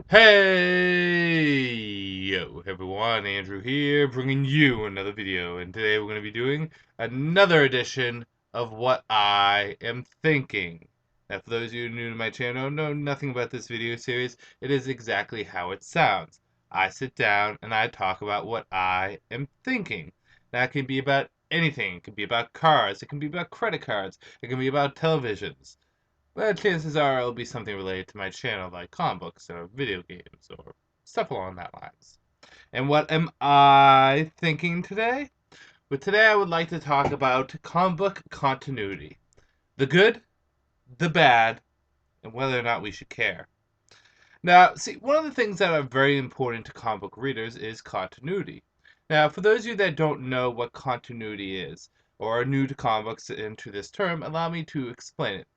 Hey, yo, everyone, Andrew here, bringing you another video, and today we're going to be doing another edition of What I Am Thinking. Now, for those of you new to my channel who know nothing about this video series, it is exactly how it sounds. I sit down and I talk about what I am thinking. That can be about anything. It can be about cars, it can be about credit cards, it can be about televisions. Well, chances are it'll be something related to my channel, like comic books or video games or stuff along that lines. And what am I thinking today? Well, today I would like to talk about comic book continuity. The good, the bad, and whether or not we should care. Now, see, one of the things that are very important to comic book readers is continuity. Now, for those of you that don't know what continuity is, or are new to comic books and to this term, allow me to explain it.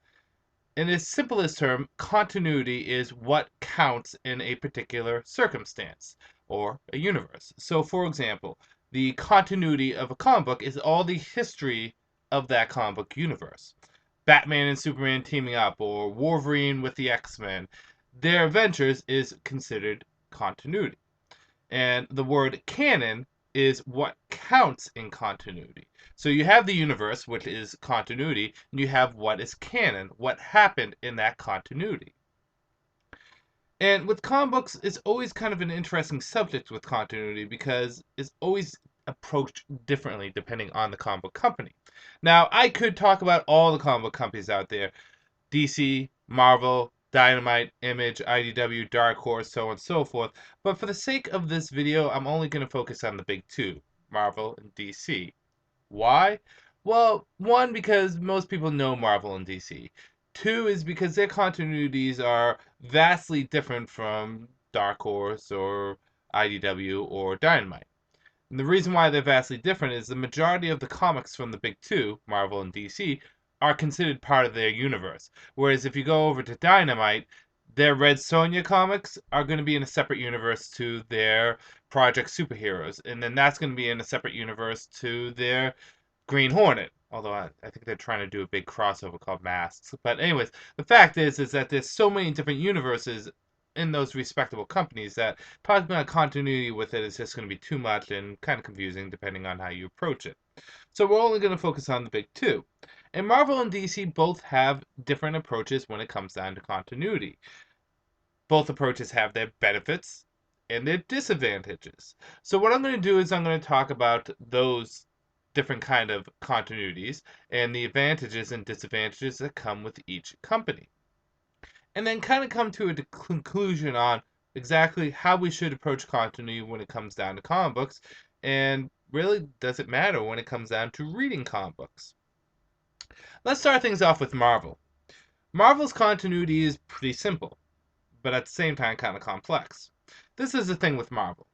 In its simplest term, continuity is what counts in a particular circumstance or a universe. So, for example, the continuity of a comic book is all the history of that comic book universe. Batman and Superman teaming up, or Wolverine with the X-Men, their adventures is considered continuity. And the word canon is what counts in continuity. So you have the universe, which is continuity, and you have what is canon, what happened in that continuity. And with comic books, it's always kind of an interesting subject with continuity because it's always approached differently depending on the comic book company. Now, I could talk about all the comic book companies out there: DC, Marvel, Dynamite, Image, IDW, Dark Horse, so on and so forth. But for the sake of this video, I'm only going to focus on the big two, Marvel and DC. Why? Well, one, because most people know Marvel and DC. Two is because their continuities are vastly different from Dark Horse or IDW or Dynamite. And the reason why they're vastly different is the majority of the comics from the big two, Marvel and DC, are considered part of their universe. Whereas if you go over to Dynamite, their Red Sonja comics are going to be in a separate universe to their Project Superheroes. And then that's going to be in a separate universe to their Green Hornet. Although I think they're trying to do a big crossover called Masks. But anyways, the fact is that there's so many different universes in those respectable companies that talking about continuity with it is just going to be too much and kind of confusing depending on how you approach it. So we're only going to focus on the big two. And Marvel and DC both have different approaches when it comes down to continuity. Both approaches have their benefits and their disadvantages. So what I'm going to do is I'm going to talk about those different kind of continuities and the advantages and disadvantages that come with each company. And then kind of come to a conclusion on exactly how we should approach continuity when it comes down to comic books, and really does it matter when it comes down to reading comic books. Let's start things off with Marvel. Marvel's continuity is pretty simple, but at the same time kind of complex. This is the thing with Marvel.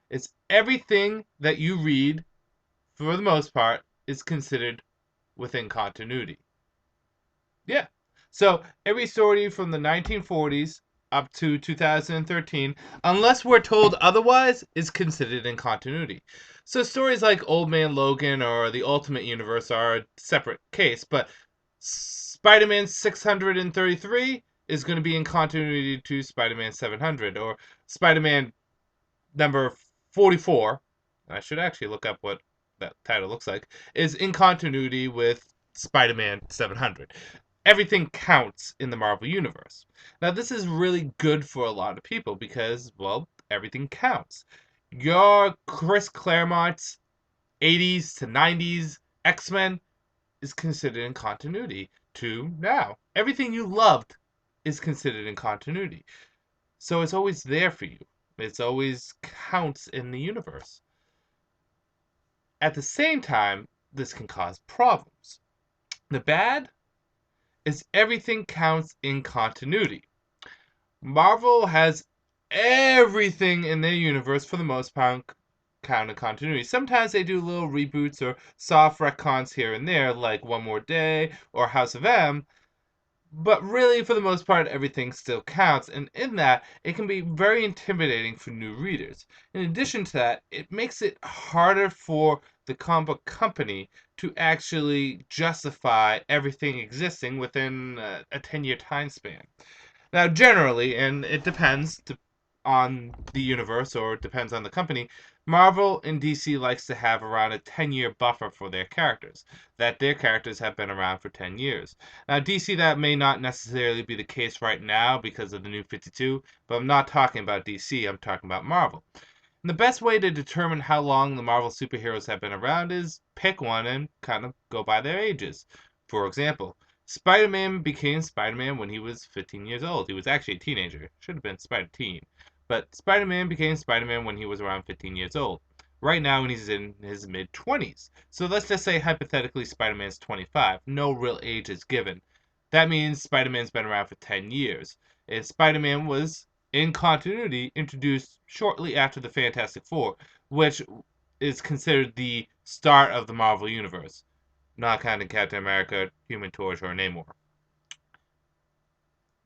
It's everything that you read, for the most part, is considered within continuity. Yeah. So every story from the 1940s up to 2013, unless we're told otherwise, is considered in continuity. So stories like Old Man Logan or The Ultimate Universe are a separate case, but Spider-Man 633 is going to be in continuity to Spider-Man 700, or Spider-Man number 44, I should actually look up what that title looks like, is in continuity with Spider-Man 700. Everything counts in the Marvel Universe. Now, this is really good for a lot of people because, well, everything counts. Your Chris Claremont's 80s to 90s X-Men is considered in continuity to now. Everything you loved is considered in continuity. So it's always there for you. It's always counts in the universe. At the same time, this can cause problems. The bad is everything counts in continuity. Marvel has everything in their universe for the most part count in continuity. Sometimes they do little reboots or soft retcons here and there, like One More Day or House of M, but really, for the most part, everything still counts, and in that, it can be very intimidating for new readers. In addition to that, it makes it harder for the comic book company to actually justify everything existing within a 10-year time span. Now, generally, and it depends on the universe or depends on the company, Marvel and DC likes to have around a 10-year buffer for their characters, that their characters have been around for 10 years. Now, DC, that may not necessarily be the case right now because of the New 52, but I'm not talking about DC, I'm talking about Marvel. And the best way to determine how long the Marvel superheroes have been around is pick one and kind of go by their ages. For example, Spider-Man became Spider-Man when he was 15 years old. He was actually a teenager. Should have been Spider-Teen. But Spider-Man became Spider-Man when he was around 15 years old. Right now, when he's in his mid-20s. So let's just say, hypothetically, Spider-Man's 25. No real age is given. That means Spider-Man's been around for 10 years. And Spider-Man was, in continuity, introduced shortly after the Fantastic Four, which is considered the start of the Marvel Universe. Not counting Captain America, Human Torch, or Namor.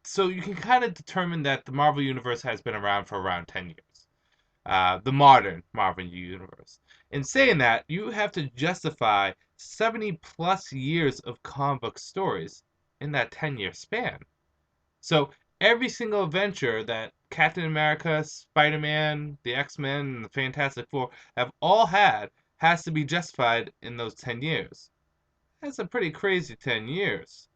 So you can kind of determine that the Marvel Universe has been around for around 10 years. The modern Marvel Universe. In saying that, you have to justify 70 plus years of comic book stories in that 10-year span. So every single adventure that Captain America, Spider-Man, the X-Men, and the Fantastic Four have all had has to be justified in those 10 years. That's a pretty crazy 10 years.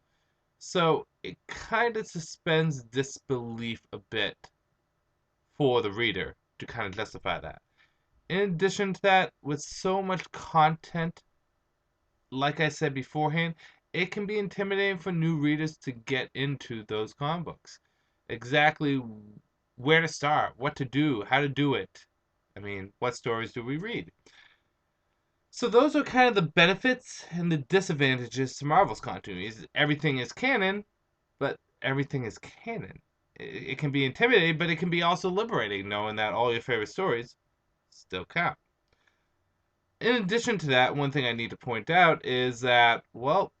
So it kind of suspends disbelief a bit for the reader to kind of justify that. In addition to that, with so much content, like I said beforehand, it can be intimidating for new readers to get into those comic books. Exactly where to start, what to do, how to do it. I mean, what stories do we read? So those are kind of the benefits and the disadvantages to Marvel's continuity. Everything is canon, but everything is canon. It can be intimidating, but it can be also liberating, knowing that all your favorite stories still count. In addition to that, one thing I need to point out is that, well,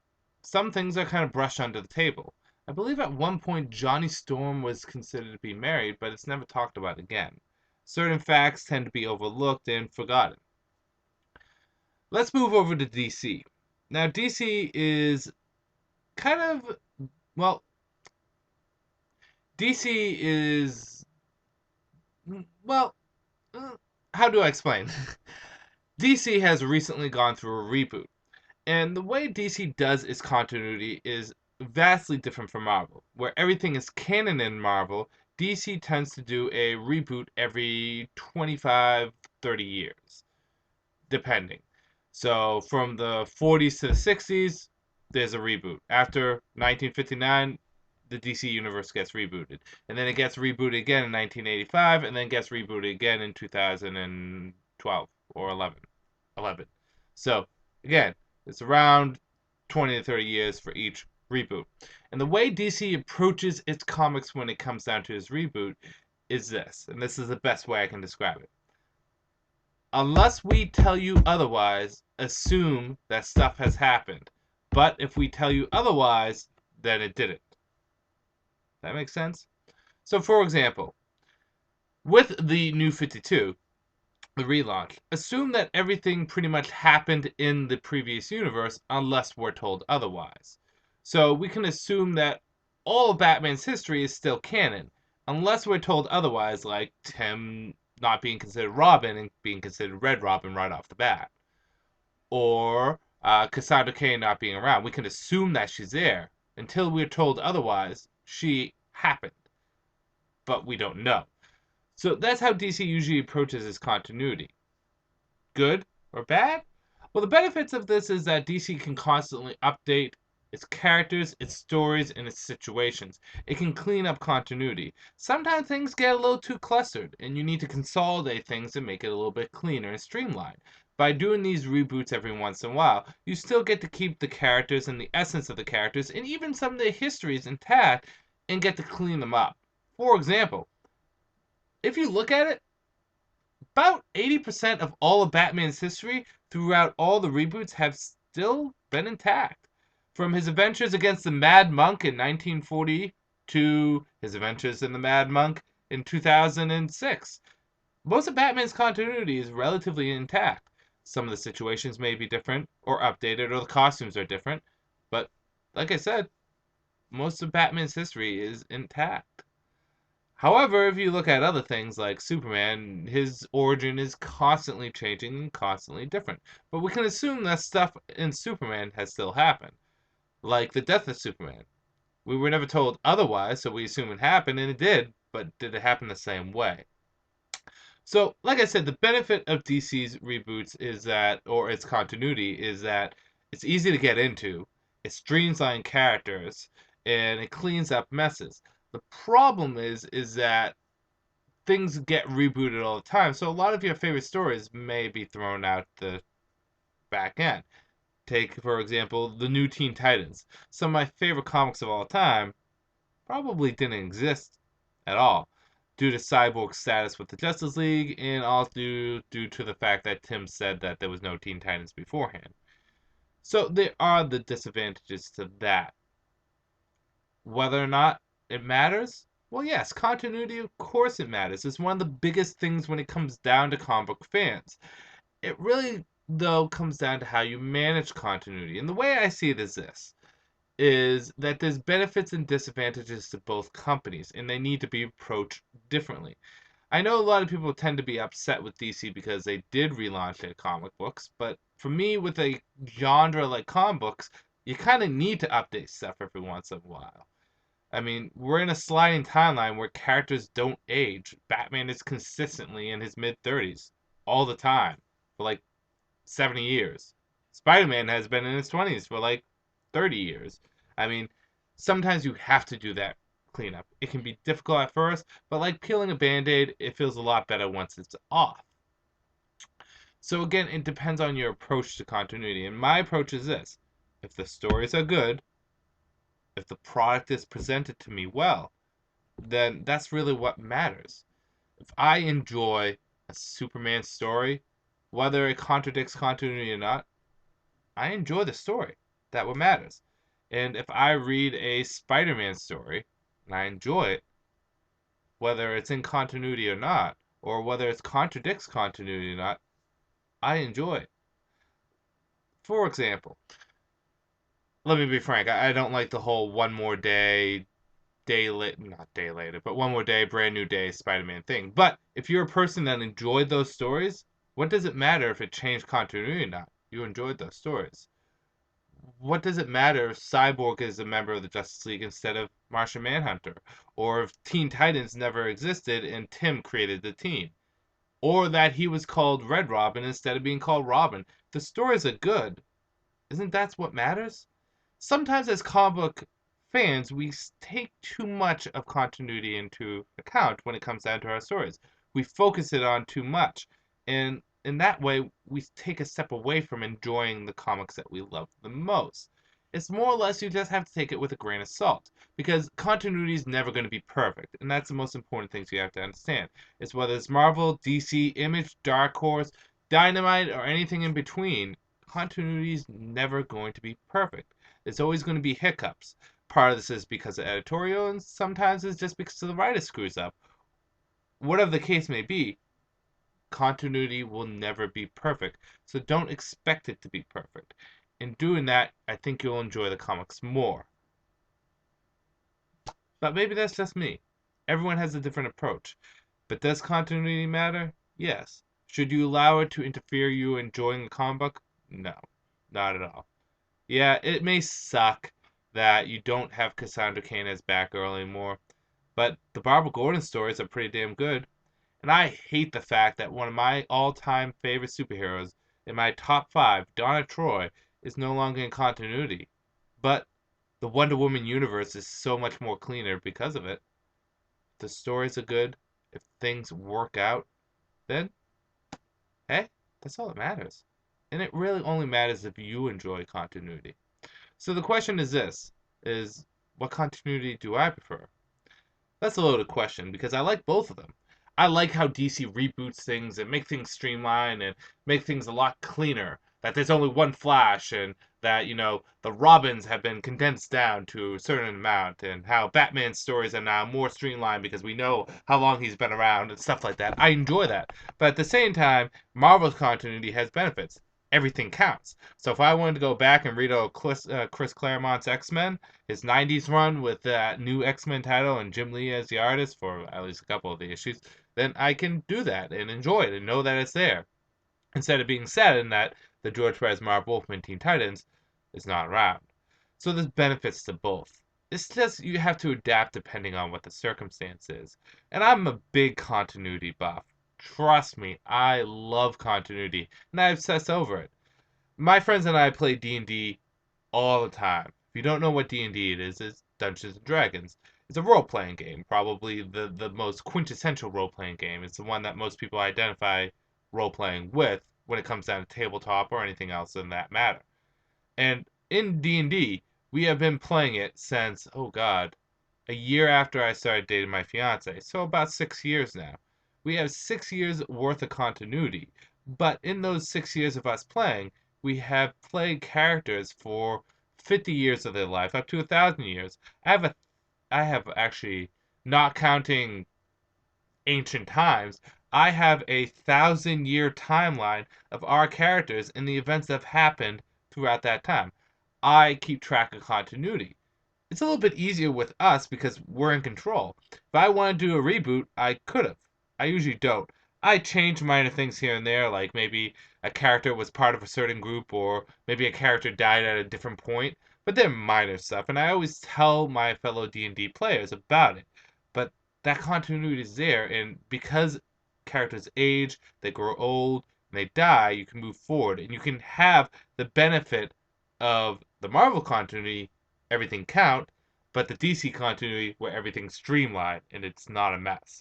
some things are kind of brushed under the table. I believe at one point Johnny Storm was considered to be married, but it's never talked about again. Certain facts tend to be overlooked and forgotten. Let's move over to DC. Now, DC is kind of, well, DC is, well, how do I explain? DC has recently gone through a reboot. And the way DC does its continuity is vastly different from Marvel. Where everything is canon in Marvel, DC tends to do a reboot every 25, 30 years, depending. So from the 40s to the 60s, there's a reboot. After 1959, the DC universe gets rebooted. And then it gets rebooted again in 1985, and then gets rebooted again in 2012 or 11. So, again, it's around 20 to 30 years for each reboot. And the way DC approaches its comics when it comes down to its reboot is this, and this is the best way I can describe it. Unless we tell you otherwise, assume that stuff has happened. But if we tell you otherwise, then it didn't. That makes sense? So, for example, with the New 52, the relaunch, assume that everything pretty much happened in the previous universe unless we're told otherwise. So we can assume that all of Batman's history is still canon, unless we're told otherwise, like Tim not being considered Robin and being considered Red Robin right off the bat. Or Cassandra Cain not being around. We can assume that she's there. Until we're told otherwise, she happened. But we don't know. So that's how DC usually approaches its continuity. Good or bad? Well, the benefits of this is that DC can constantly update its characters, its stories, and its situations. It can clean up continuity. Sometimes things get a little too clustered, and you need to consolidate things and make it a little bit cleaner and streamlined. By doing these reboots every once in a while, you still get to keep the characters and the essence of the characters, and even some of their histories intact, and get to clean them up. For example, if you look at it, about 80% of all of Batman's history throughout all the reboots have still been intact. From his adventures against the Mad Monk in 1940 to his adventures in the Mad Monk in 2006. Most of Batman's continuity is relatively intact. Some of the situations may be different or updated, or the costumes are different, but like I said, most of Batman's history is intact. However, if you look at other things like Superman, his origin is constantly changing and constantly different. But we can assume that stuff in Superman has still happened, like the death of Superman. We were never told otherwise, so we assume it happened, and it did, but did it happen the same way? So, like I said, the benefit of DC's reboots is that, or its continuity, is that it's easy to get into, it streamlines characters, and it cleans up messes. The problem is that things get rebooted all the time, so a lot of your favorite stories may be thrown out the back end. Take, for example, the new Teen Titans. Some of my favorite comics of all time probably didn't exist at all due to Cyborg's status with the Justice League and also due to the fact that Tim said that there was no Teen Titans beforehand. So there are the disadvantages to that. Whether or not it matters? Well, yes, continuity, of course it matters. It's one of the biggest things when it comes down to comic book fans. It really, though, comes down to how you manage continuity. And the way I see it is that there's benefits and disadvantages to both companies, and they need to be approached differently. I know a lot of people tend to be upset with DC because they did relaunch their comic books, but for me, with a genre like comic books, you kind of need to update stuff every once in a while. I mean, we're in a sliding timeline where characters don't age. Batman is consistently in his mid 30s all the time for like 70 years. Spider-Man has been in his 20s for like 30 years. I mean, sometimes you have to do that cleanup. It can be difficult at first, but like peeling a band-aid, it feels a lot better once it's off. So again, it depends on your approach to continuity. And my approach is this. If the stories are good, if the product is presented to me well, then that's really what matters. If I enjoy a Superman story, whether it contradicts continuity or not, I enjoy the story. That what matters. And if I read a Spider-Man story and I enjoy it, whether it's in continuity or not, or whether it contradicts continuity or not, I enjoy it. For example, let me be frank, I don't like the whole one more day, not day later, but one more day, brand new day Spider-Man thing. But if you're a person that enjoyed those stories, what does it matter if it changed continuity or not? You enjoyed those stories. What does it matter if Cyborg is a member of the Justice League instead of Martian Manhunter? Or if Teen Titans never existed and Tim created the team? Or that he was called Red Robin instead of being called Robin? The stories are good. Isn't that what matters? Sometimes as comic book fans, we take too much of continuity into account when it comes down to our stories. We focus it on too much. And in that way, we take a step away from enjoying the comics that we love the most. It's more or less you just have to take it with a grain of salt because continuity is never going to be perfect, and that's the most important things you have to understand. It's whether it's Marvel, DC, Image, Dark Horse, Dynamite, or anything in between, continuity is never going to be perfect. There's always going to be hiccups. Part of this is because of editorial, and sometimes it's just because the writer screws up. Whatever the case may be, continuity will never be perfect, so don't expect it to be perfect. In doing that, I think you'll enjoy the comics more. But maybe that's just me. Everyone has a different approach. But does continuity matter? Yes. Should you allow it to interfere you enjoying the comic book? No, not at all. Yeah, it may suck that you don't have Cassandra Cain as Batgirl anymore, but the Barbara Gordon stories are pretty damn good. And I hate the fact that one of my all-time favorite superheroes in my top 5, Donna Troy, is no longer in continuity. But the Wonder Woman universe is so much more cleaner because of it. If the stories are good, if things work out, then, hey, that's all that matters. And it really only matters if you enjoy continuity. So the question is this, is what continuity do I prefer? That's a loaded question because I like both of them. I like how DC reboots things and make things streamlined and make things a lot cleaner. That there's only one Flash and that, the Robins have been condensed down to a certain amount and how Batman's stories are now more streamlined because we know how long he's been around and stuff like that. I enjoy that. But at the same time, Marvel's continuity has benefits. everything counts. So if I wanted to go back and read Chris Claremont's X-Men, his 90s run with that new X-Men title and Jim Lee as the artist for at least a couple of the issues, then I can do that and enjoy it and know that it's there. Instead of being saddened that the George Perez Marv Wolfman Teen Titans is not around. So there's benefits to both. It's just you have to adapt depending on what the circumstance is. And I'm a big continuity buff. Trust me, I love continuity, and I obsess over it. My friends and I play D&D all the time. If you don't know what D&D it is, it's Dungeons and Dragons. It's a role-playing game, probably the most quintessential role-playing game. It's the one that most people identify role-playing with when it comes down to tabletop or anything else in that matter. And in D&D, we have been playing it since, oh God, a year after I started dating my fiance. So about 6 years now. We have 6 years worth of continuity. But in those 6 years of us playing, we have played characters for 50 years of their life, up to 1,000 years. I have actually, not counting ancient times, I have a 1,000-year timeline of our characters and the events that have happened throughout that time. I keep track of continuity. It's a little bit easier with us because we're in control. If I want to do a reboot, I could have. I usually don't. I change minor things here and there, like maybe a character was part of a certain group, or maybe a character died at a different point, but they're minor stuff, and I always tell my fellow D&D players about it. But that continuity is there, and because characters age, they grow old, and they die, you can move forward, and you can have the benefit of the Marvel continuity, everything count, but the DC continuity where everything's streamlined and it's not a mess.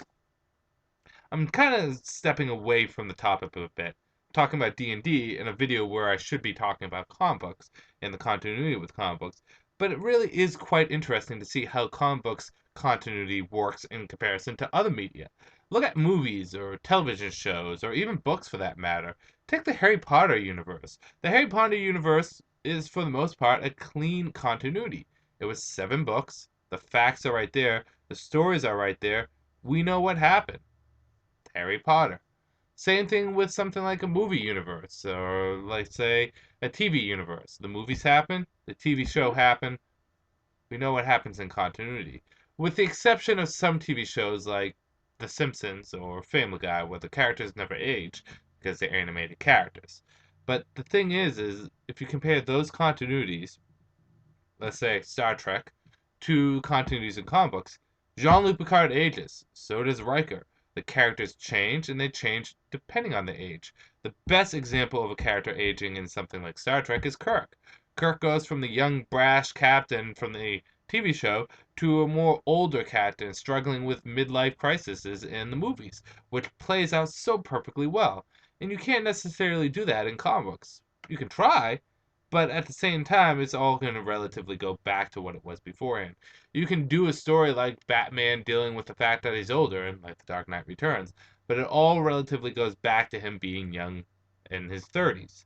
I'm kind of stepping away from the topic a bit, talking about D&D in a video where I should be talking about comic books and the continuity with comic books, but it really is quite interesting to see how comic books continuity works in comparison to other media. Look at movies or television shows or even books for that matter. Take the Harry Potter universe. The Harry Potter universe is for the most part a clean continuity. It was 7 books. The facts are right there. The stories are right there. We know what happened. Harry Potter. Same thing with something like a movie universe, or like say a TV universe. The movies happen, the TV show happened. We know what happens in continuity, with the exception of some TV shows like The Simpsons or Family Guy, where the characters never age because they're animated characters. But the thing is if you compare those continuities, let's say Star Trek, to continuities in comic books, Jean-Luc Picard ages, so does Riker. The characters change, and they change depending on the age. The best example of a character aging in something like Star Trek is Kirk. Kirk goes from the young, brash captain from the TV show to a more older captain struggling with midlife crises in the movies, which plays out so perfectly well. And you can't necessarily do that in comic books. You can try, but at the same time, it's all going to relatively go back to what it was beforehand. You can do a story like Batman dealing with the fact that he's older, and like The Dark Knight Returns, but it all relatively goes back to him being young in his 30s.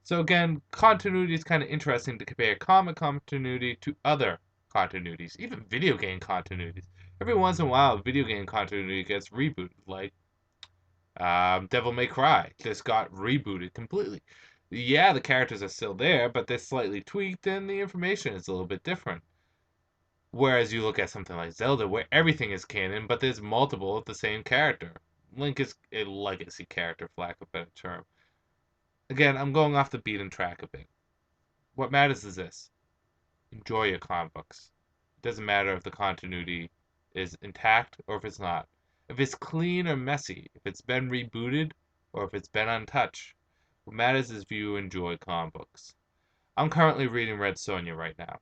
So again, continuity is kind of interesting to compare comic continuity to other continuities, even video game continuities. Every once in a while, video game continuity gets rebooted, like Devil May Cry just got rebooted completely. Yeah, the characters are still there, but they're slightly tweaked and the information is a little bit different. Whereas you look at something like Zelda, where everything is canon, but there's multiple of the same character. Link is a legacy character, for lack of a better term. Again, I'm going off the beaten track a bit. What matters is this: enjoy your comic books. It doesn't matter if the continuity is intact or if it's not. If it's clean or messy, if it's been rebooted or if it's been untouched. What matters is if you enjoy comic books. I'm currently reading Red Sonja right now.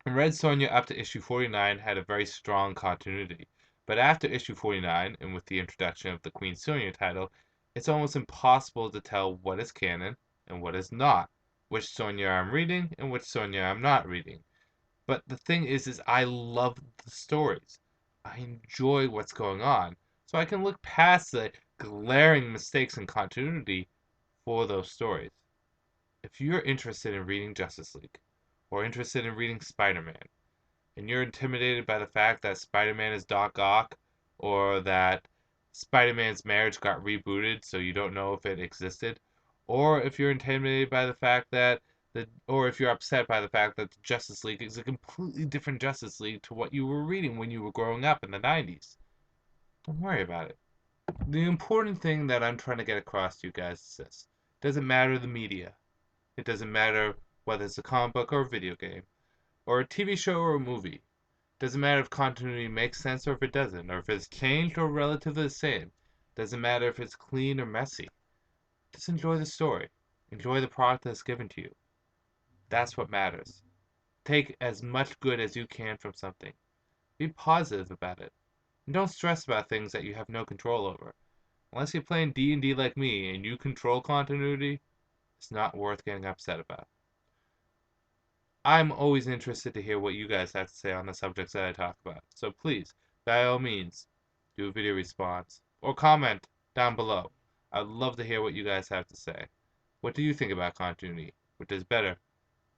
And Red Sonja up to issue 49 had a very strong continuity. But after issue 49, and with the introduction of the Queen Sonja title, it's almost impossible to tell what is canon and what is not. Which Sonja I'm reading and which Sonja I'm not reading. But the thing is I love the stories. I enjoy what's going on. So I can look past the glaring mistakes in continuity for those stories. If you're interested in reading Justice League, or interested in reading Spider-Man, and you're intimidated by the fact that Spider-Man is Doc Ock, or that Spider-Man's marriage got rebooted so you don't know if it existed, or if you're intimidated by the fact that or if you're upset by the fact that the Justice League is a completely different Justice League to what you were reading when you were growing up in the 90s. Don't worry about it. The important thing that I'm trying to get across to you guys is this. It doesn't matter the media. It doesn't matter whether it's a comic book or a video game, or a TV show or a movie. It doesn't matter if continuity makes sense or if it doesn't, or if it's changed or relatively the same. It doesn't matter if it's clean or messy. Just enjoy the story. Enjoy the product that's given to you. That's what matters. Take as much good as you can from something. Be positive about it. And don't stress about things that you have no control over. Unless you're playing D&D like me and you control continuity, it's not worth getting upset about. I'm always interested to hear what you guys have to say on the subjects that I talk about. So please, by all means, do a video response or comment down below. I'd love to hear what you guys have to say. What do you think about continuity? Which is better,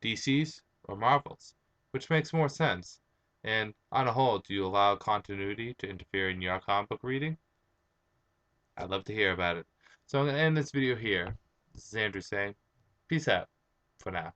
DC's or Marvel's? Which makes more sense? And on a whole, do you allow continuity to interfere in your comic book reading? I'd love to hear about it. So I'm going to end this video here. This is Andrew saying, peace out for now.